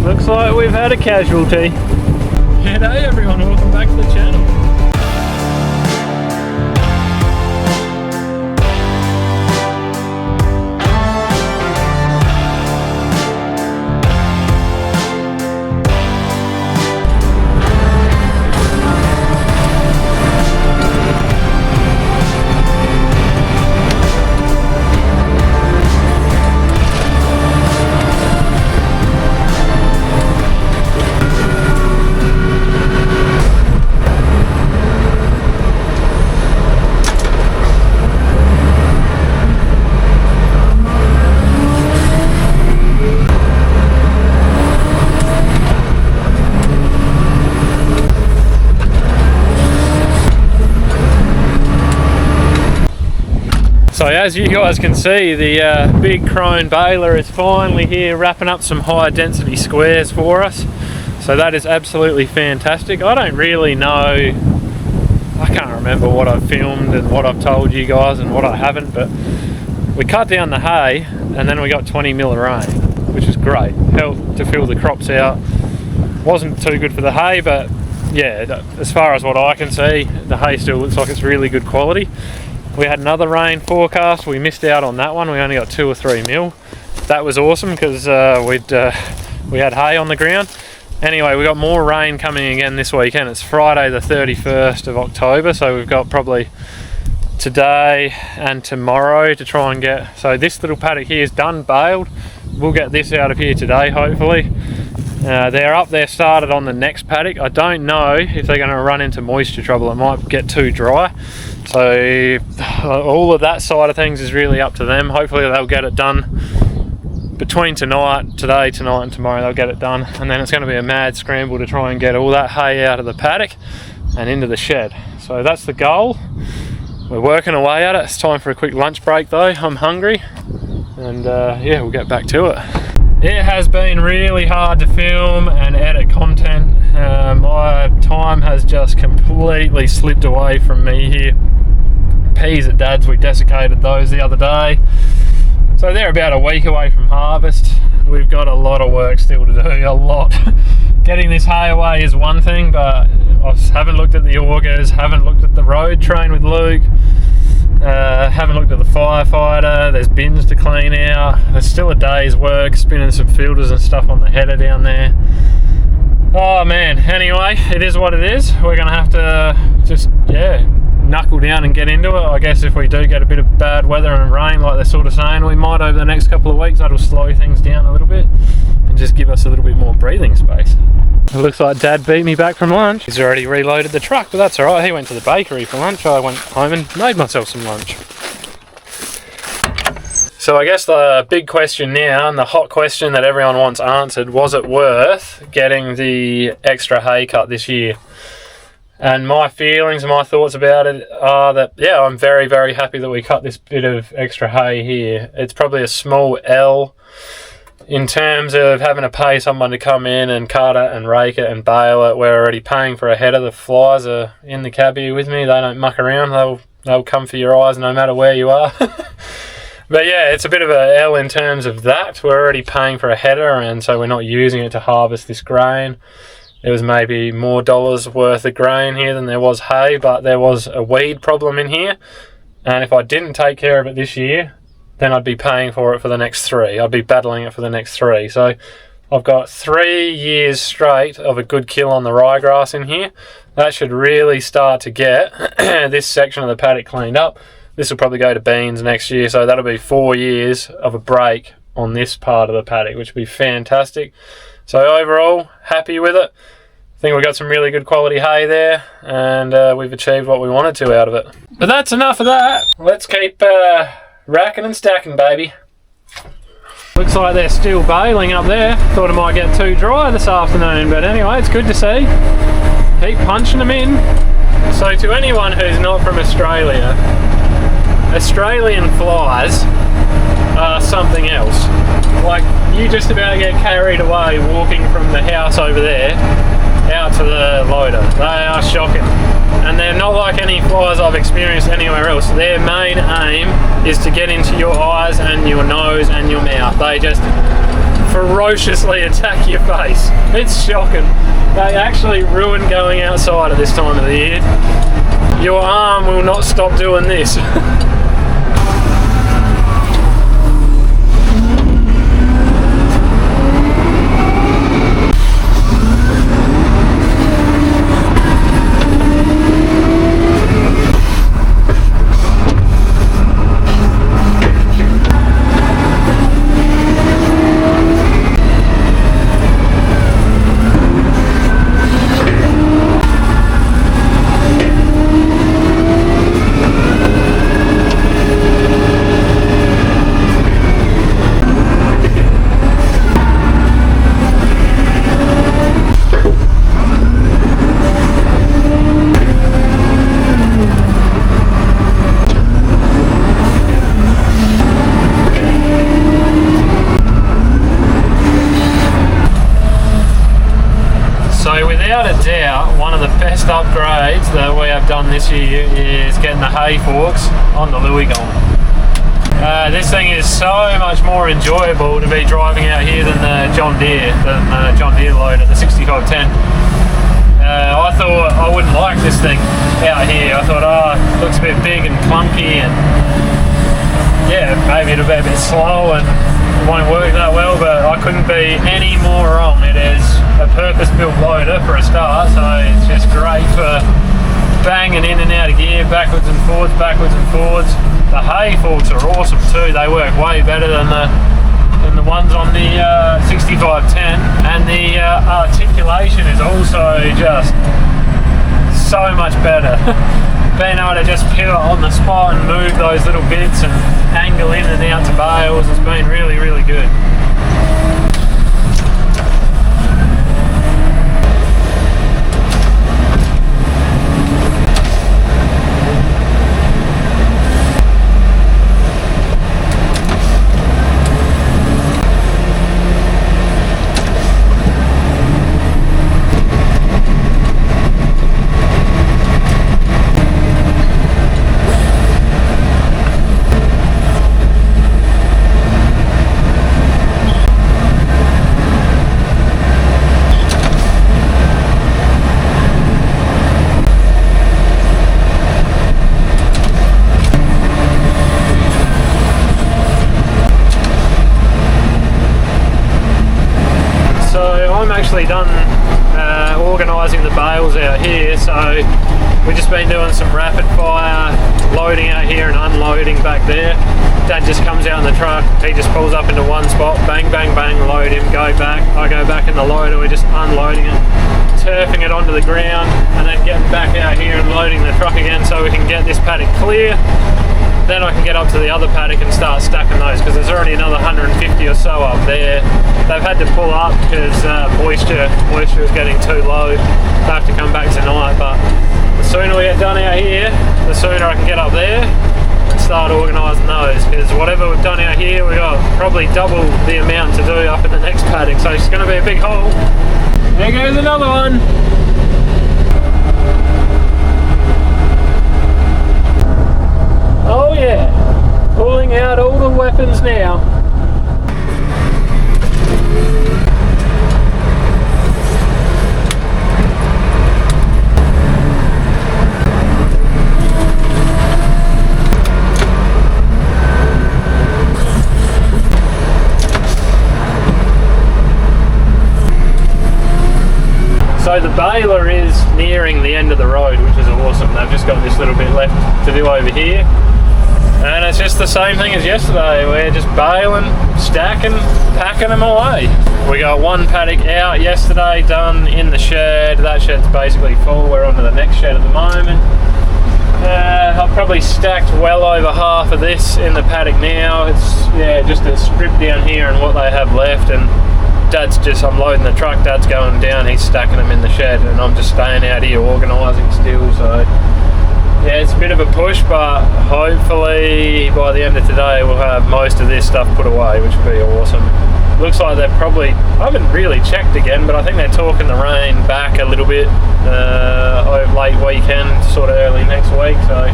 Looks like we've had a casualty. G'day everyone, welcome back to the channel. So as you guys can see, the big crone baler is finally here, wrapping up some high density squares for us. So that is absolutely fantastic. I don't really know, I can't remember what I've filmed and what I've told you guys and what I haven't, but we cut down the hay and then we got 20 mil of rain, which is great. Helped to fill the crops out. Wasn't too good for the hay, but yeah, as far as what I can see, the hay still looks like it's really good quality. We had another rain forecast, we missed out on that one, we only got 2 or 3 mil. That was awesome because we had hay on the ground. Anyway, we got more rain coming again this weekend. It's Friday the 31st of October, so we've got probably today and tomorrow to try and get, so this little paddock here is done baled. We'll get this out of here today hopefully. They're up there started on the next paddock. I don't know if they're going to run into moisture trouble, it might get too dry. So all of that side of things is really up to them. Hopefully they'll get it done between today, tonight and tomorrow. They'll get it done, and then it's going to be a mad scramble to try and get all that hay out of the paddock and into the shed. So that's the goal. We're working away at it. It's time for a quick lunch break though. I'm hungry, and yeah, we'll get back to it. It has been really hard to film and edit content. My time has just completely slipped away from me here. Peas at Dad's, we desiccated those the other day. So they're about a week away from harvest. We've got a lot of work still to do, a lot. Getting this hay away is one thing, but I haven't looked at the augers, haven't looked at the road train with Luke, haven't looked at the firefighter, there's bins to clean out, there's still a day's work spinning some filters and stuff on the header down there. Oh man, anyway, it is what it is. We're gonna have to just, yeah, knuckle down and get into it. I guess if we do get a bit of bad weather and rain like they're sort of saying we might over the next couple of weeks, that'll slow things down a little bit and just give us a little bit more breathing space. It looks like Dad beat me back from lunch. He's already reloaded the truck, but that's alright. He went to the bakery for lunch. I went home and made myself some lunch. So I guess the big question now, and the hot question that everyone wants answered, was it worth getting the extra hay cut this year? And my feelings and my thoughts about it are that, yeah, I'm very, very happy that we cut this bit of extra hay here. It's probably a small L in terms of having to pay someone to come in and cut it and rake it and bale it. We're already paying for a header. The flies are in the cab here with me. They don't muck around. They'll come for your eyes no matter where you are. But yeah, it's a bit of a L in terms of that. We're already paying for a header, and so we're not using it to harvest this grain. There was maybe more dollars worth of grain here than there was hay, but there was a weed problem in here. And if I didn't take care of it this year, then I'd be paying for it for the next 3. I'd be battling it for the next 3. So I've got 3 years straight of a good kill on the ryegrass in here. That should really start to get this section of the paddock cleaned up. This will probably go to beans next year, so that'll be 4 years of a break on this part of the paddock, which will be fantastic. So overall, happy with it. I think we got some really good quality hay there, and we've achieved what we wanted to out of it. But that's enough of that. Let's keep racking and stacking, baby. Looks like they're still baling up there. Thought it might get too dry this afternoon, but anyway, it's good to see. Keep punching them in. So to anyone who's not from Australia, Australian flies are something else. Like, you just about get carried away walking from the house over there out to the loader. They are shocking. And they're not like any flies I've experienced anywhere else. Their main aim is to get into your eyes and your nose and your mouth. They just ferociously attack your face. It's shocking. They actually ruin going outside at this time of the year. Your arm will not stop doing this. Upgrades that we have done this year is getting the hay forks on the Louis gun. This thing is so much more enjoyable to be driving out here than the John Deere loader, the 6510. I thought I wouldn't like this thing out here. I thought, it looks a bit big and clunky, and yeah, maybe it'll be a bit slow and it won't work that well, but I couldn't be any more wrong. It is a purpose-built loader for a start, so it's just great for banging in and out of gear, backwards and forwards, backwards and forwards. The hay forks are awesome too. They work way better than the ones on the 6510, and the articulation is also just so much better. Being able to just pivot on the spot and move those little bits and angle in and out to bales has been really, really good. Done organising the bales out here, so we've just been doing some rapid fire loading out here and unloading back there. Dad just comes out in the truck, he just pulls up into one spot, bang bang bang, load him, go back, I go back in the loader, we're just unloading it, turfing it onto the ground, and then getting back out here and loading the truck again so we can get this paddock clear. Then I can get up to the other paddock and start stacking those, because there's already another 150 or so up there. They've had to pull up because moisture is getting too low. They have to come back tonight, but the sooner we get done out here, the sooner I can get up there and start organising those, because whatever we've done out here, we've got probably double the amount to do up in the next paddock, so it's going to be a big haul. There goes another one. Oh yeah, pulling out all the weapons now. So the baler is nearing the end of the road, which is awesome. They've just got this little bit left to do over here. And it's just the same thing as yesterday. We're just baling, stacking, packing them away. We got one paddock out yesterday, done in the shed. That shed's basically full. We're on to the next shed at the moment. I've probably stacked well over half of this in the paddock now. It's just a strip down here and what they have left. And Dad's just unloading the truck. Dad's going down. He's stacking them in the shed, and I'm just staying out here organising still. So yeah, it's a bit of a push, but hopefully by the end of today we'll have most of this stuff put away, which will be awesome. Looks like they're probably, I haven't really checked again, but I think they're talking the rain back a little bit over late weekend, sort of early next week. So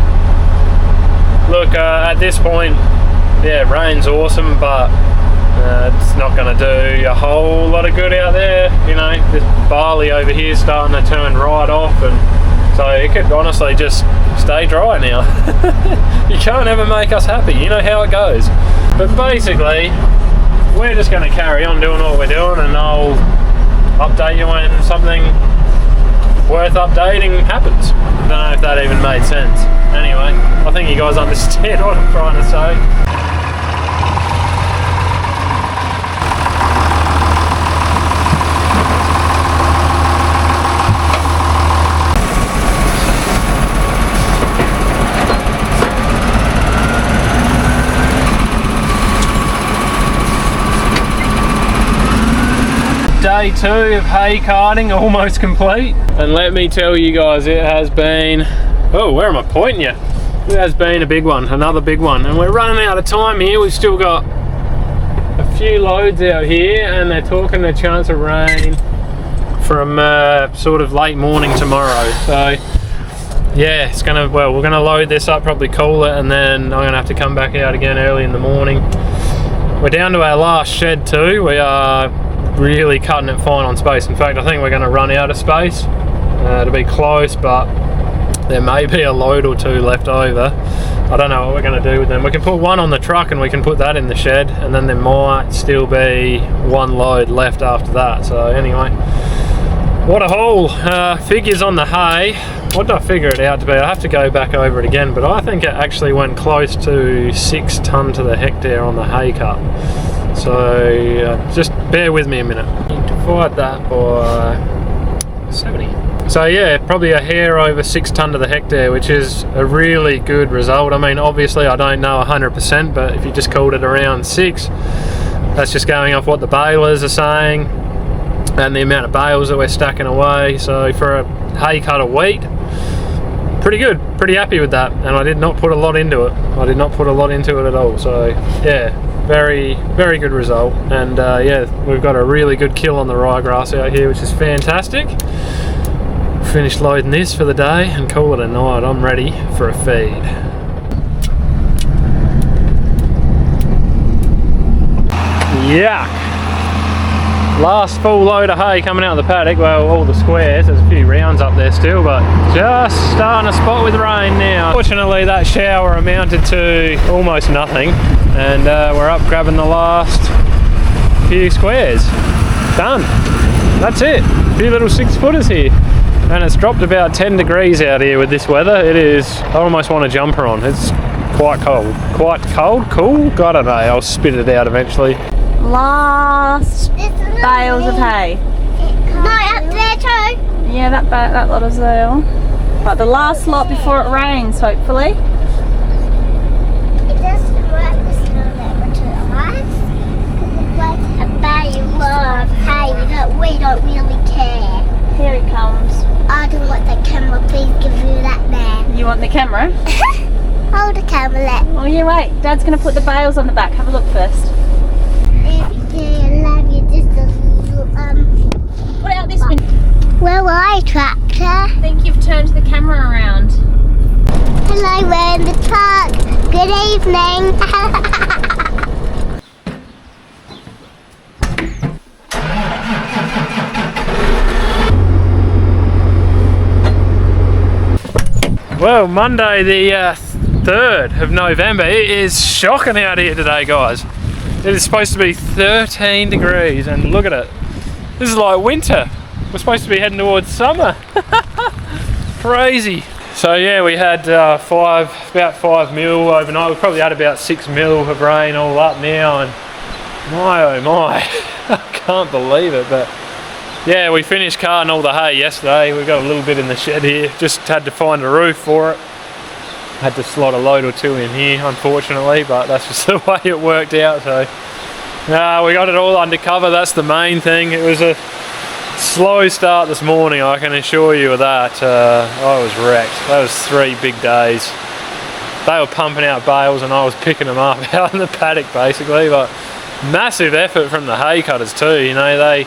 look, at this point, yeah, rain's awesome, but It's not going to do a whole lot of good out there. You know, this barley over here is starting to turn right off, and so it could honestly just stay dry now. You can't ever make us happy, you know how it goes. But basically, we're just going to carry on doing what we're doing, and I'll update you when something worth updating happens. I don't know if that even made sense. Anyway, I think you guys understand what I'm trying to say. Day 2 of hay carting almost complete, and let me tell you guys, it has been, oh, where am I pointing you? It has been a big one, another big one, and we're running out of time here. We've still got a few loads out here, and they're talking a chance of rain from sort of late morning tomorrow. So yeah, it's gonna, well, we're gonna load this up, probably cool it, and then I'm gonna have to come back out again early in the morning. We're down to our last shed too. We are really cutting it fine on space. In fact, I think we're going to run out of space to be close, but there may be a load or two left over. I don't know what we're going to do with them. We can put one on the truck and we can put that in the shed, and then there might still be one load left after that. So anyway, what a haul. Figures on the hay, what did I figure it out to be? I have to go back over it again, but I think it actually went close to 6 tonne to the hectare on the hay cut. So just bear with me a minute. Divide that by 70. So yeah, probably a hair over 6 tonne to the hectare, which is a really good result. I mean, obviously I don't know 100%, but if you just called it around 6, that's just going off what the balers are saying and the amount of bales that we're stacking away. So for a hay cut of wheat, pretty good, pretty happy with that. And I did not put a lot into it. I did not put a lot into it at all. So yeah, very, very good result. And yeah, we've got a really good kill on the ryegrass out here, which is fantastic. Finished loading this for the day and call it a night. I'm ready for a feed. Yuck! Last full load of hay coming out of the paddock. Well, all the squares, there's a few rounds up there still, but just starting to spot with rain now. Fortunately, that shower amounted to almost nothing, and we're up grabbing the last few squares. Done. That's it. A few little 6-footers here. And it's dropped about 10 degrees out here with this weather. It is, I almost want a jumper on. It's quite cold. Quite cold? Cool? I don't know, I'll spit it out eventually. Last bales of hay. No, up there too. Yeah, that lot as well. But the last lot before it rains, hopefully. It doesn't work this little to us. It's like a bale of hay. We don't really care. Here he comes. I don't want the camera. Please give me that man. You want the camera? Hold the camera. Oh yeah, wait. Dad's going to put the bales on the back. Have a look first. Put out this window. Where are you, tractor? I think you've turned the camera around. Hello, we're in the truck. Good evening. Well, Monday the 3rd of November. It is shocking out here today, guys. It is supposed to be 13 degrees, and look at it. This is like winter. We're supposed to be heading towards summer. Crazy. So yeah, we had about 5 mil overnight. We probably had about 6 mil of rain all up now, and my oh my, I can't believe it. But yeah, we finished carting all the hay yesterday. We've got a little bit in the shed here. Just had to find a roof for it. Had to slot a load or two in here, unfortunately, but that's just the way it worked out. So we got it all under cover. That's the main thing. It was a slow start this morning, I can assure you of that. I was wrecked. That was 3 big days. They were pumping out bales and I was picking them up out in the paddock basically. But massive effort from the hay cutters too. You know, they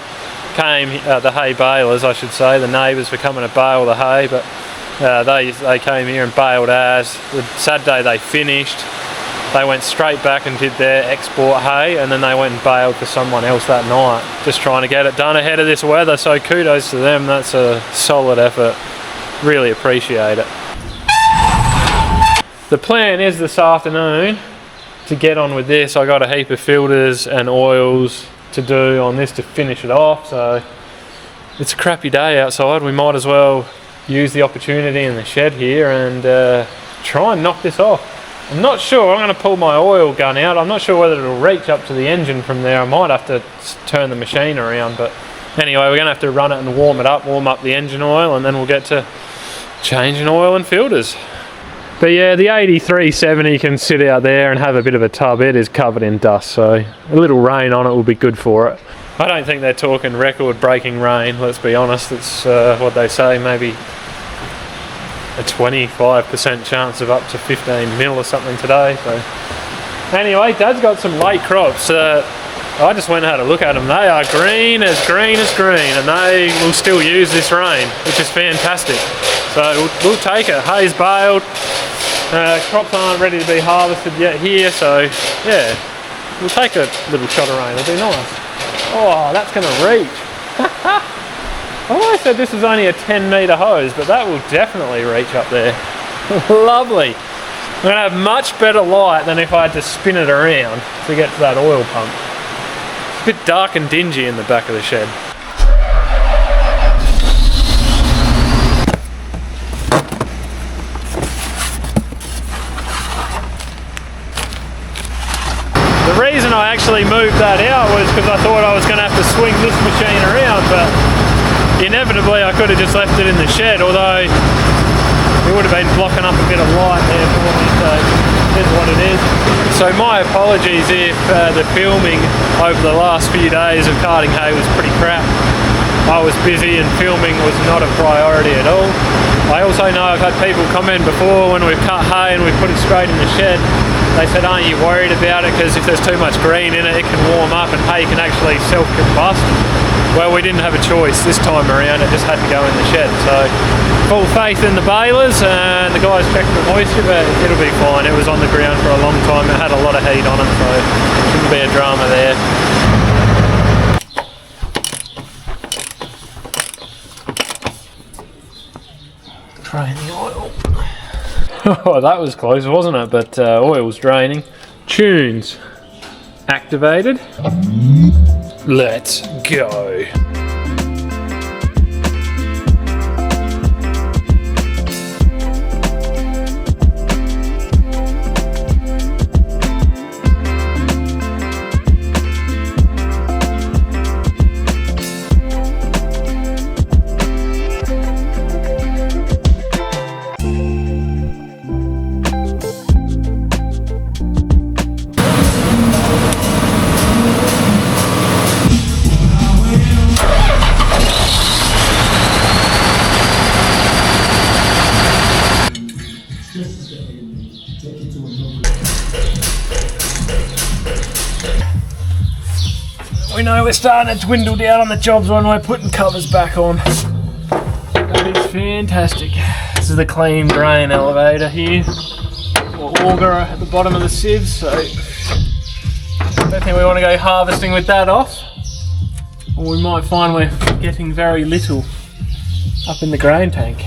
came, the hay balers I should say, the neighbours were coming to bale the hay, but they came here and baled ours. The Saturday they finished, they went straight back and did their export hay, and then they went and baled for someone else that night, just trying to get it done ahead of this weather. So kudos to them, that's a solid effort, really appreciate it. The plan is this afternoon to get on with this. I got a heap of filters and oils to do on this to finish it off, so it's a crappy day outside. We might as well use the opportunity in the shed here and try and knock this off. I'm not sure, I'm going to pull my oil gun out. I'm not sure whether it'll reach up to the engine from there. I might have to turn the machine around, but anyway, we're going to have to run it and warm up the engine oil, and then we'll get to changing oil and filters. But yeah, the 8370 can sit out there and have a bit of a tub. It is covered in dust, so a little rain on it will be good for it. I don't think they're talking record-breaking rain, let's be honest. It's what they say, maybe a 25% chance of up to 15 mil or something today. So anyway, Dad's got some late crops. I just went and had a look at them. They are green as green, and they will still use this rain, which is fantastic. So we'll take it. Hay's baled. Crops aren't ready to be harvested yet here, so yeah, we'll take a little shot of rain. It'll be nice. Oh, that's going to reach. I always said this was only a 10-metre hose, but that will definitely reach up there. Lovely. I'm going to have much better light than if I had to spin it around to get to that oil pump. It's a bit dark and dingy in the back of the shed. The reason I actually moved that out was because I thought I was going to have to swing this machine around, but inevitably I could have just left it in the shed, although it would have been blocking up a bit of light there for me, so it is what it is. So my apologies if the filming over the last few days of carting hay was pretty crap. I was busy and filming was not a priority at all. I also know I've had people comment before when we've cut hay and we've put it straight in the shed. They said, aren't you worried about it because if there's too much green in it, it can warm up and hay can actually self-combust. Well, we didn't have a choice this time around, it just had to go in the shed. So full faith in the balers, and the guys checked the moisture, but it'll be fine. It was on the ground for a long time, it had a lot of heat on it, so shouldn't be a drama there. Drain the oil. Oh, that was close, wasn't it? But oil's draining. Tunes activated. Let's go. We know we're starting to dwindle down on the jobs when we're putting covers back on. That is fantastic. This is the clean grain elevator here. Auger at the bottom of the sieves, so I don't think we want to go harvesting with that off. Or we might find we're getting very little up in the grain tank,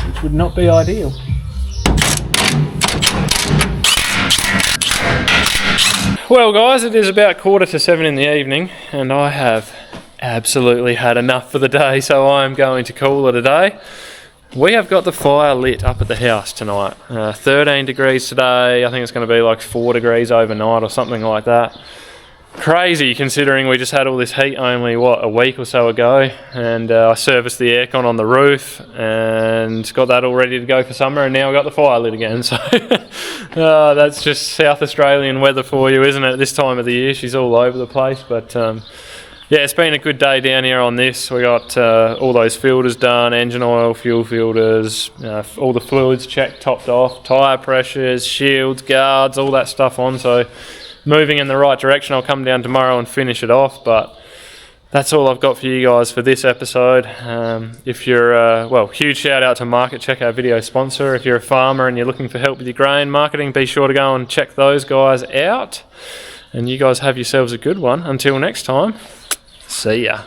which would not be ideal. Well guys, it is about 7:15 in the evening and I have absolutely had enough for the day, so I am going to call it a day. We have got the fire lit up at the house tonight. 13 degrees today, I think it's going to be like 4 degrees overnight or something like that. Crazy considering we just had all this heat only, what, a week or so ago, and I serviced the aircon on the roof and got that all ready to go for summer, and now I've got the fire lit again, so that's just South Australian weather for you, isn't it? This time of the year, she's all over the place, but yeah, it's been a good day down here on this. We got all those filters done, engine oil, fuel filters, all the fluids checked, topped off, tyre pressures, shields, guards, all that stuff on, so moving in the right direction. I'll come down tomorrow and finish it off, but that's all I've got for you guys for this episode. If you're, well, huge shout out to Market Check, our video sponsor. If you're a farmer and you're looking for help with your grain marketing, be sure to go and check those guys out. And you guys have yourselves a good one. Until next time, see ya.